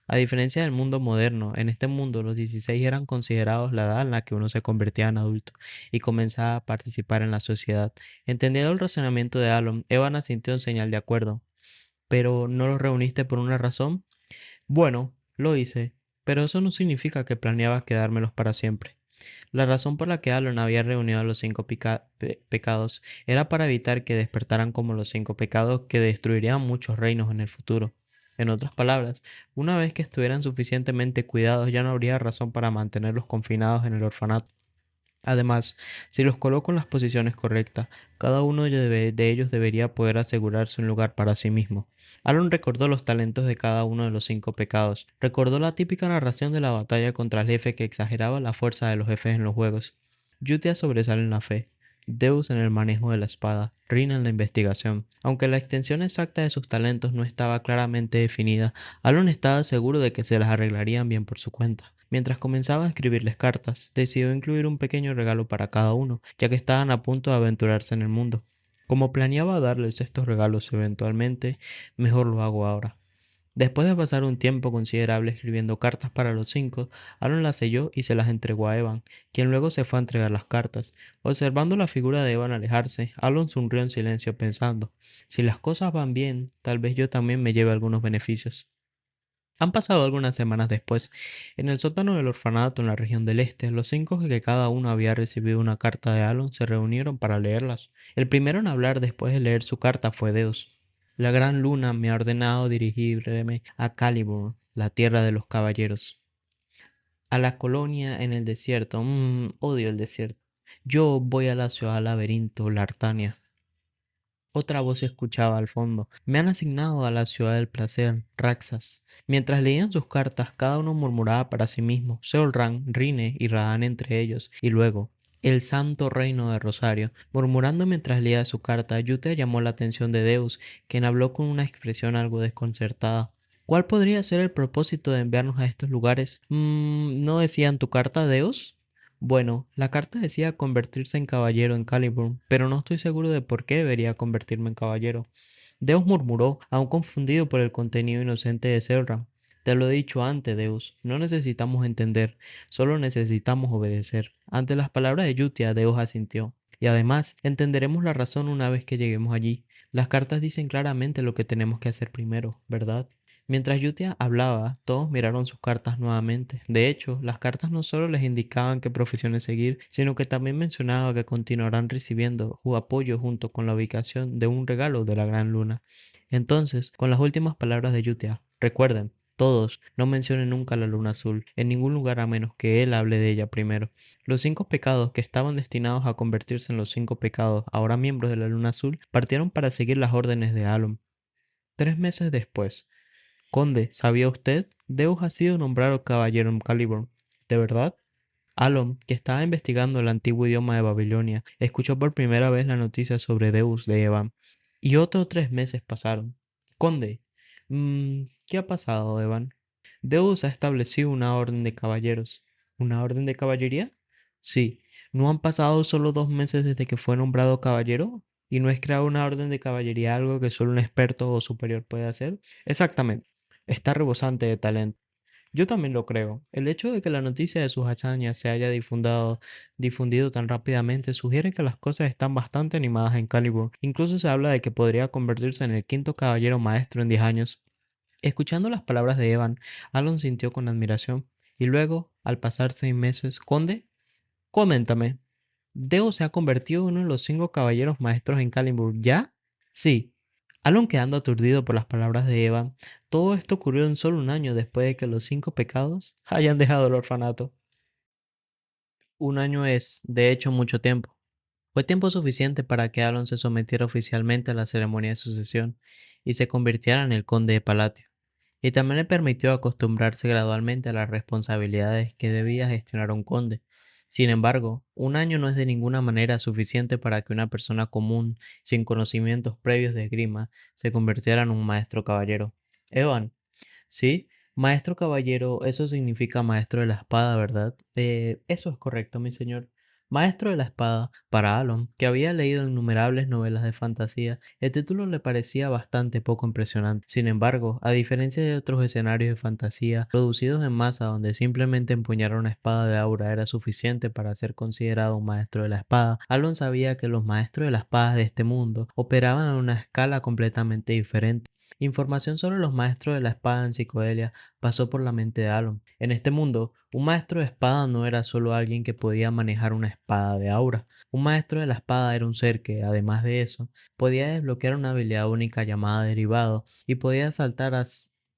A diferencia del mundo moderno, en este mundo los 16 eran considerados la edad en la que uno se convertía en adulto y comenzaba a participar en la sociedad. Entendiendo el razonamiento de Alon, Evan asintió en señal de acuerdo. ¿Pero no los reuniste por una razón? Bueno, lo hice, pero eso no significa que planeaba quedármelos para siempre. La razón por la que Alon había reunido a los cinco pecados era para evitar que despertaran como los cinco pecados que destruirían muchos reinos en el futuro. En otras palabras, una vez que estuvieran suficientemente cuidados ya no habría razón para mantenerlos confinados en el orfanato. Además, si los coloco en las posiciones correctas, cada uno de ellos debería poder asegurarse un lugar para sí mismo. Aaron recordó los talentos de cada uno de los cinco pecados. Recordó la típica narración de la batalla contra el jefe que exageraba la fuerza de los jefes en los juegos. Yutia sobresale en la fe, Deus en el manejo de la espada, Rin en la investigación. Aunque la extensión exacta de sus talentos no estaba claramente definida, Aaron estaba seguro de que se las arreglarían bien por su cuenta. Mientras comenzaba a escribirles cartas, decidió incluir un pequeño regalo para cada uno, ya que estaban a punto de aventurarse en el mundo. Como planeaba darles estos regalos eventualmente, mejor lo hago ahora. Después de pasar un tiempo considerable escribiendo cartas para los cinco, Aaron las selló y se las entregó a Evan, quien luego se fue a entregar las cartas. Observando la figura de Evan alejarse, Aaron sonrió en silencio pensando, si las cosas van bien, tal vez yo también me lleve algunos beneficios. Han pasado algunas semanas después. En el sótano del orfanato en la región del este, los cinco que cada uno había recibido una carta de Alon se reunieron para leerlas. El primero en hablar después de leer su carta fue Deus. La gran luna me ha ordenado dirigirme a Calibur, la tierra de los caballeros. A la colonia en el desierto. Odio el desierto. Yo voy a la ciudad laberinto, Lartania. Otra voz se escuchaba al fondo. Me han asignado a la ciudad del placer, Raxas. Mientras leían sus cartas, cada uno murmuraba para sí mismo, Seolran, Rine y Radán entre ellos, y luego, el santo reino de Rosario. Murmurando mientras leía su carta, Yutea llamó la atención de Deus, quien habló con una expresión algo desconcertada. ¿Cuál podría ser el propósito de enviarnos a estos lugares? ¿No decía en tu carta, Deus? Bueno, la carta decía convertirse en caballero en Caliburn, pero no estoy seguro de por qué debería convertirme en caballero. Deus murmuró, aún confundido por el contenido inocente de Selram. Te lo he dicho antes, Deus, no necesitamos entender, solo necesitamos obedecer. Ante las palabras de Yutia, Deus asintió. Y además, entenderemos la razón una vez que lleguemos allí. Las cartas dicen claramente lo que tenemos que hacer primero, ¿verdad? Mientras Yutia hablaba, todos miraron sus cartas nuevamente. De hecho, las cartas no solo les indicaban qué profesiones seguir, sino que también mencionaba que continuarán recibiendo su apoyo junto con la ubicación de un regalo de la Gran Luna. Entonces, con las últimas palabras de Yutia, recuerden, todos, no mencionen nunca la Luna Azul, en ningún lugar a menos que él hable de ella primero. Los cinco pecados que estaban destinados a convertirse en los cinco pecados, ahora miembros de la Luna Azul, partieron para seguir las órdenes de Alon. 3 meses después, Conde, ¿sabía usted? Deus ha sido nombrado caballero en Caliburn. ¿De verdad? Alon, que estaba investigando el antiguo idioma de Babilonia, escuchó por primera vez la noticia sobre Deus de Evan. Y otros 3 meses pasaron. Conde, ¿qué ha pasado, Evan? Deus ha establecido una orden de caballeros. ¿Una orden de caballería? Sí. ¿No han pasado solo 2 meses desde que fue nombrado caballero? ¿Y no es crear una orden de caballería algo que solo un experto o superior puede hacer? Exactamente. Está rebosante de talento. Yo también lo creo. El hecho de que la noticia de sus hazañas se haya difundido tan rápidamente sugiere que las cosas están bastante animadas en Calibur. Incluso se habla de que podría convertirse en el quinto caballero maestro en 10 años. Escuchando las palabras de Evan, Alon sintió con admiración. Y luego, al pasar 6 meses, Conde, coméntame, ¿Deo se ha convertido en uno de los 5 caballeros maestros en Calibur ya? Sí. Alon quedando aturdido por las palabras de Eva, todo esto ocurrió en solo un año después de que los 5 pecados hayan dejado el orfanato. Un año es, de hecho, mucho tiempo. Fue tiempo suficiente para que Alon se sometiera oficialmente a la ceremonia de sucesión y se convirtiera en el conde de Palatio. Y también le permitió acostumbrarse gradualmente a las responsabilidades que debía gestionar un conde. Sin embargo, un año no es de ninguna manera suficiente para que una persona común, sin conocimientos previos de esgrima, se convirtiera en un maestro caballero. Evan, ¿sí? Maestro caballero, eso significa maestro de la espada, ¿verdad? Eso es correcto, mi señor. Maestro de la espada. Para Alon, que había leído innumerables novelas de fantasía, el título le parecía bastante poco impresionante. Sin embargo, a diferencia de otros escenarios de fantasía producidos en masa donde simplemente empuñar una espada de aura era suficiente para ser considerado un maestro de la espada, Alon sabía que los maestros de las espadas de este mundo operaban a una escala completamente diferente. Información sobre los maestros de la espada en Psicodelia pasó por la mente de Alon. En este mundo, un maestro de espada no era solo alguien que podía manejar una espada de aura. Un maestro de la espada era un ser que, además de eso, podía desbloquear una habilidad única llamada derivado y podía saltar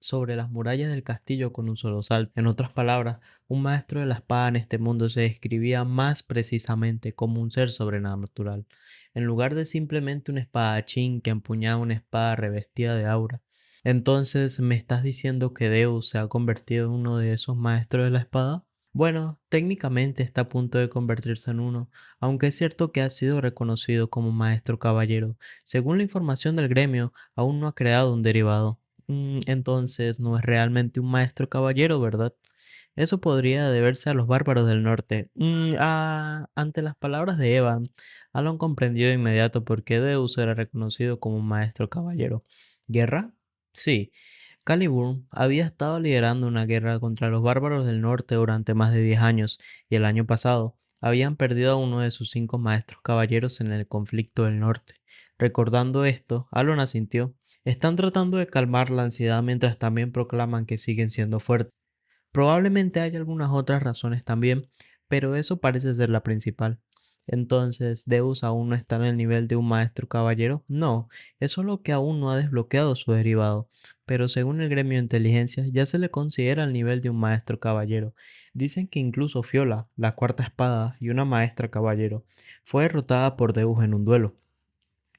sobre las murallas del castillo con un solo salto. En otras palabras, un maestro de la espada en este mundo se describía más precisamente como un ser sobrenatural, en lugar de simplemente un espadachín que empuñaba una espada revestida de aura. Entonces, ¿me estás diciendo que Deus se ha convertido en uno de esos maestros de la espada? Bueno, técnicamente está a punto de convertirse en uno, aunque es cierto que ha sido reconocido como maestro caballero. Según la información del gremio, aún no ha creado un derivado. Entonces, no es realmente un maestro caballero, ¿verdad? Eso podría deberse a los bárbaros del norte. Ante las palabras de Evan, Alan comprendió de inmediato por qué Deus era reconocido como un maestro caballero. ¿Guerra? Sí. Caliburn había estado liderando una guerra contra los bárbaros del norte durante más de 10 años, y el año pasado habían perdido a uno de sus 5 maestros caballeros en el conflicto del norte. Recordando esto, Alon asintió. Están tratando de calmar la ansiedad mientras también proclaman que siguen siendo fuertes. Probablemente haya algunas otras razones también, pero eso parece ser la principal. Entonces, ¿Deus aún no está en el nivel de un maestro caballero? No, es solo que aún no ha desbloqueado su derivado, pero según el gremio de inteligencia ya se le considera al nivel de un maestro caballero. Dicen que incluso Fiola, la cuarta espada y una maestra caballero, fue derrotada por Deus en un duelo.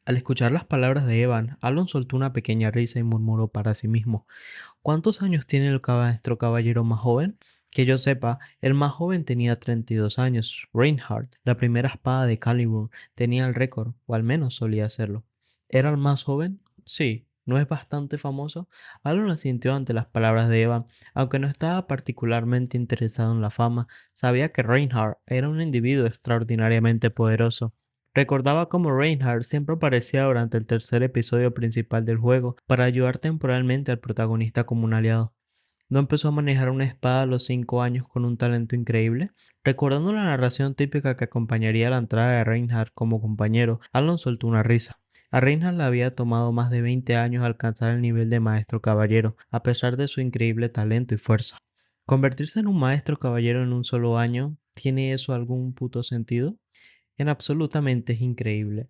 Al escuchar las palabras de Evan, Alon soltó una pequeña risa y murmuró para sí mismo: ¿cuántos años tiene el maestro caballero más joven? Que yo sepa, el más joven tenía 32 años. Reinhardt, la primera espada de Calibur, tenía el récord, o al menos solía hacerlo. ¿Era el más joven? Sí. ¿No es bastante famoso? Alon asintió ante las palabras de Evan, aunque no estaba particularmente interesado en la fama, sabía que Reinhardt era un individuo extraordinariamente poderoso. Recordaba cómo Reinhardt siempre aparecía durante el tercer episodio principal del juego para ayudar temporalmente al protagonista como un aliado. ¿No empezó a manejar una espada a los 5 años con un talento increíble? Recordando la narración típica que acompañaría la entrada de Reinhardt como compañero, Alon soltó una risa. A Reinhardt le había tomado más de 20 años alcanzar el nivel de maestro caballero, a pesar de su increíble talento y fuerza. ¿Convertirse en un maestro caballero en un solo año? ¿Tiene eso algún puto sentido? En absolutamente es increíble.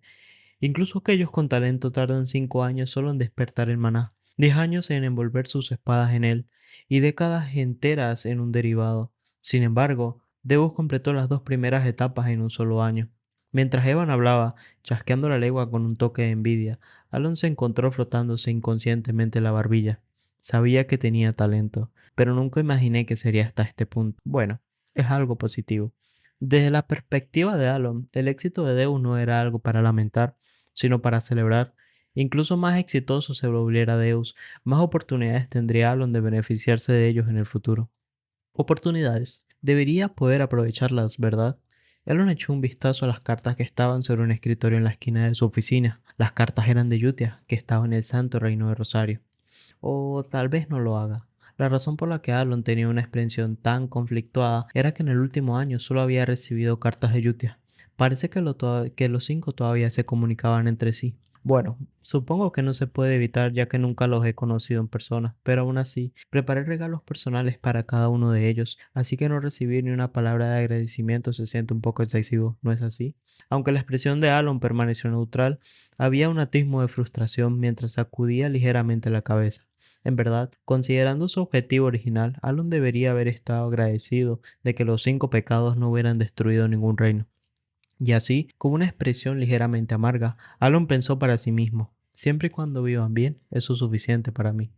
Incluso aquellos con talento tardan 5 años solo en despertar el maná, 10 años en envolver sus espadas en él, y décadas enteras en un derivado. Sin embargo, Deus completó las 2 primeras etapas en un solo año. Mientras Evan hablaba, chasqueando la lengua con un toque de envidia, Alon se encontró frotándose inconscientemente la barbilla. Sabía que tenía talento, pero nunca imaginé que sería hasta este punto. Bueno, es algo positivo. Desde la perspectiva de Alon, el éxito de Deus no era algo para lamentar, sino para celebrar. Incluso más exitoso se volviera Deus, más oportunidades tendría Alon de beneficiarse de ellos en el futuro. Oportunidades. Debería poder aprovecharlas, ¿verdad? Elon echó un vistazo a las cartas que estaban sobre un escritorio en la esquina de su oficina. Las cartas eran de Yutia, que estaba en el Santo Reino de Rosario. O tal vez no lo haga. La razón por la que Alon tenía una expresión tan conflictuada era que en el último año solo había recibido cartas de Yutia. Parece que los 5 todavía se comunicaban entre sí. Bueno, supongo que no se puede evitar ya que nunca los he conocido en persona, pero aún así, preparé regalos personales para cada uno de ellos, así que no recibir ni una palabra de agradecimiento se siente un poco excesivo, ¿no es así? Aunque la expresión de Alon permaneció neutral, había un atismo de frustración mientras sacudía ligeramente la cabeza. En verdad, considerando su objetivo original, Alon debería haber estado agradecido de que los 5 pecados no hubieran destruido ningún reino. Y así, con una expresión ligeramente amarga, Alon pensó para sí mismo: siempre y cuando vivan bien, eso es suficiente para mí.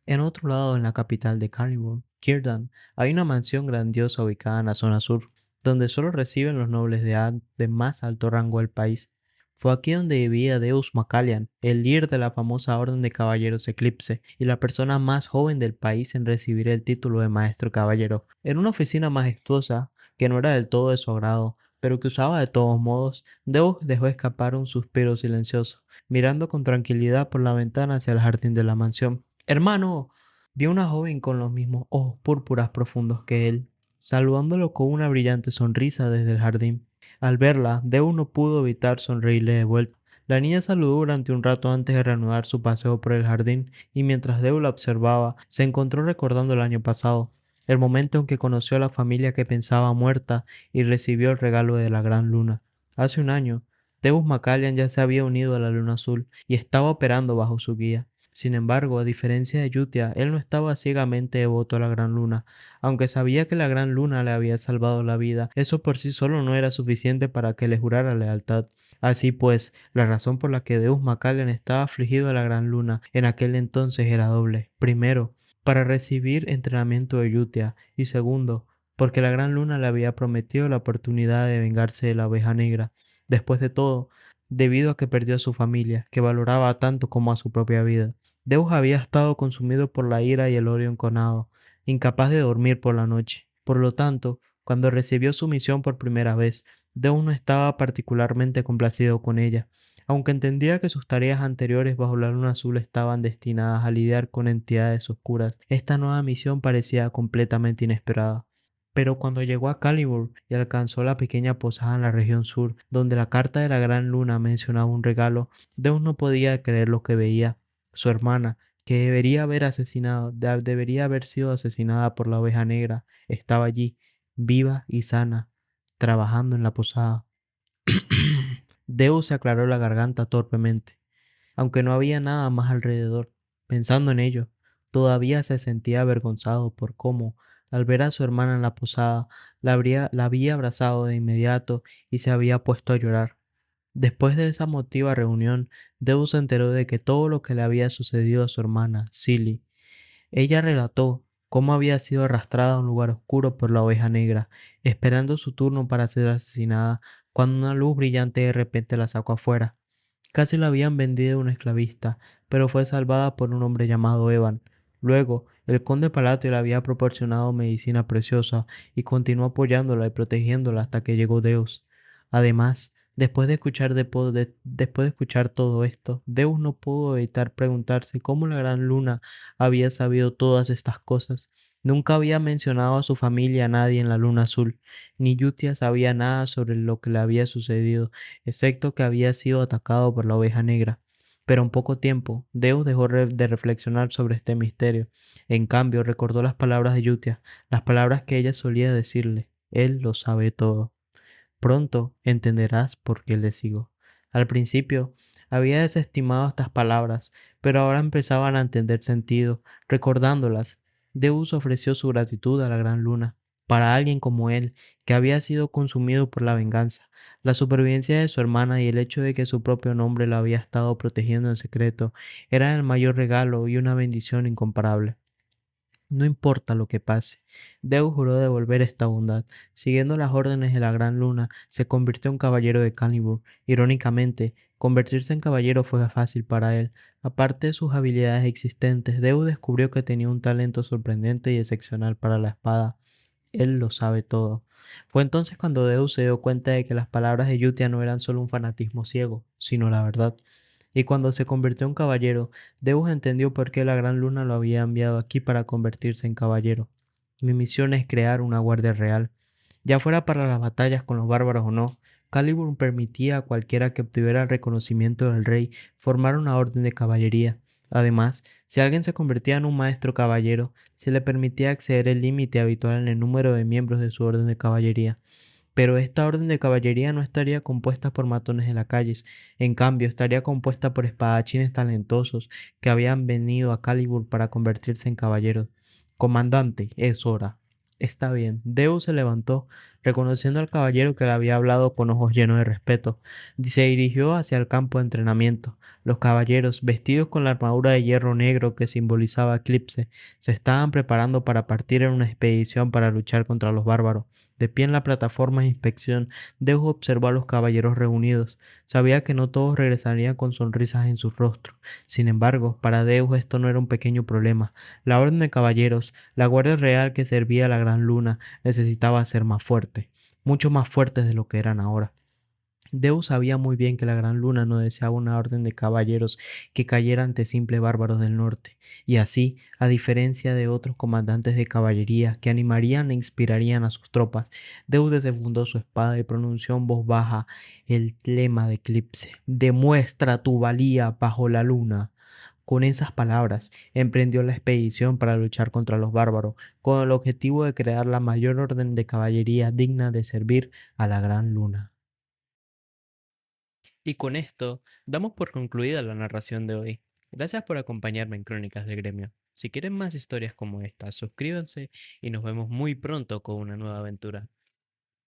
En otro lado, en la capital de Caliburn, Círdan, hay una mansión grandiosa ubicada en la zona sur, donde solo reciben los nobles de más alto rango del país. Fue aquí donde vivía Deus Macallan, el líder de la famosa Orden de Caballeros Eclipse y la persona más joven del país en recibir el título de Maestro Caballero. En una oficina majestuosa, que no era del todo de su agrado, pero que usaba de todos modos, Deus dejó escapar un suspiro silencioso, mirando con tranquilidad por la ventana hacia el jardín de la mansión. ¡Hermano! Vio una joven con los mismos ojos púrpuras profundos que él, saludándolo con una brillante sonrisa desde el jardín. Al verla, Deus no pudo evitar sonreírle de vuelta. La niña saludó durante un rato antes de reanudar su paseo por el jardín, y mientras Deus la observaba, se encontró recordando el año pasado, el momento en que conoció a la familia que pensaba muerta y recibió el regalo de la gran luna. Hace un año, Deus Macallan ya se había unido a la Luna Azul y estaba operando bajo su guía. Sin embargo, a diferencia de Yutia, él no estaba ciegamente devoto a la Gran Luna. Aunque sabía que la Gran Luna le había salvado la vida, eso por sí solo no era suficiente para que le jurara lealtad. Así pues, la razón por la que Deus Macallan estaba afligido a la Gran Luna en aquel entonces era doble. Primero, para recibir entrenamiento de Yutia, y segundo, porque la Gran Luna le había prometido la oportunidad de vengarse de la Oveja Negra. Después de todo, debido a que perdió a su familia, que valoraba tanto como a su propia vida. Deus había estado consumido por la ira y el odio enconado, incapaz de dormir por la noche. Por lo tanto, cuando recibió su misión por primera vez, Deus no estaba particularmente complacido con ella, aunque entendía que sus tareas anteriores bajo la luna azul estaban destinadas a lidiar con entidades oscuras. Esta nueva misión parecía completamente inesperada. Pero cuando llegó a Calibur y alcanzó la pequeña posada en la región sur, donde la carta de la gran luna mencionaba un regalo, Deus no podía creer lo que veía. Su hermana, que debería haber sido asesinada por la oveja negra, estaba allí, viva y sana, trabajando en la posada. Deus se aclaró la garganta torpemente, aunque no había nada más alrededor. Pensando en ello, todavía se sentía avergonzado por cómo, al ver a su hermana en la posada, la había abrazado de inmediato y se había puesto a llorar. Después de esa emotiva reunión, Deus se enteró de que todo lo que le había sucedido a su hermana, Silly. Ella relató cómo había sido arrastrada a un lugar oscuro por la oveja negra, esperando su turno para ser asesinada, cuando una luz brillante de repente la sacó afuera. Casi la habían vendido a un esclavista, pero fue salvada por un hombre llamado Evan. Luego, el conde Palatio le había proporcionado medicina preciosa y continuó apoyándola y protegiéndola hasta que llegó Deus. Además, después de escuchar todo esto, Deus no pudo evitar preguntarse cómo la gran luna había sabido todas estas cosas. Nunca había mencionado a su familia a nadie en la luna azul, ni Yutia sabía nada sobre lo que le había sucedido, excepto que había sido atacado por la oveja negra. Pero en poco tiempo, Deus dejó de reflexionar sobre este misterio. En cambio, recordó las palabras de Yutia, las palabras que ella solía decirle. Él lo sabe todo. Pronto entenderás por qué le sigo. Al principio había desestimado estas palabras, pero ahora empezaban a entender sentido. Recordándolas, Deus ofreció su gratitud a la gran luna. Para alguien como él, que había sido consumido por la venganza, la supervivencia de su hermana y el hecho de que su propio nombre lo había estado protegiendo en secreto, eran el mayor regalo y una bendición incomparable. No importa lo que pase, Deus juró devolver esta bondad. Siguiendo las órdenes de la Gran Luna, se convirtió en caballero de Calibur. Irónicamente, convertirse en caballero fue fácil para él. Aparte de sus habilidades existentes, Deus descubrió que tenía un talento sorprendente y excepcional para la espada. Él lo sabe todo. Fue entonces cuando Deus se dio cuenta de que las palabras de Yutia no eran solo un fanatismo ciego, sino la verdad. Y cuando se convirtió en caballero, Deus entendió por qué la gran luna lo había enviado aquí para convertirse en caballero. Mi misión es crear una guardia real. Ya fuera para las batallas con los bárbaros o no, Calibur permitía a cualquiera que obtuviera el reconocimiento del rey formar una orden de caballería. Además, si alguien se convertía en un maestro caballero, se le permitía exceder el límite habitual en el número de miembros de su orden de caballería. Pero esta orden de caballería no estaría compuesta por matones de la calle, en cambio estaría compuesta por espadachines talentosos que habían venido a Calibur para convertirse en caballeros. Comandante, es hora. Está bien. Deus se levantó, reconociendo al caballero que le había hablado con ojos llenos de respeto, y se dirigió hacia el campo de entrenamiento. Los caballeros, vestidos con la armadura de hierro negro que simbolizaba Eclipse, se estaban preparando para partir en una expedición para luchar contra los bárbaros. De pie en la plataforma de inspección, Deus observó a los caballeros reunidos. Sabía que no todos regresarían con sonrisas en sus rostros. Sin embargo, para Deus esto no era un pequeño problema. La orden de caballeros, la guardia real que servía a la gran luna, necesitaba ser más fuerte. mucho más fuertes de lo que eran ahora. Zeus sabía muy bien que la Gran Luna no deseaba una orden de caballeros que cayera ante simples bárbaros del norte, y así, a diferencia de otros comandantes de caballería que animarían e inspirarían a sus tropas, Zeus desenfundó su espada y pronunció en voz baja el lema de Eclipse: "Demuestra tu valía bajo la luna". Con esas palabras, emprendió la expedición para luchar contra los bárbaros, con el objetivo de crear la mayor orden de caballería digna de servir a la Gran Luna. Y con esto, damos por concluida la narración de hoy. Gracias por acompañarme en Crónicas del Gremio. Si quieren más historias como esta, suscríbanse y nos vemos muy pronto con una nueva aventura.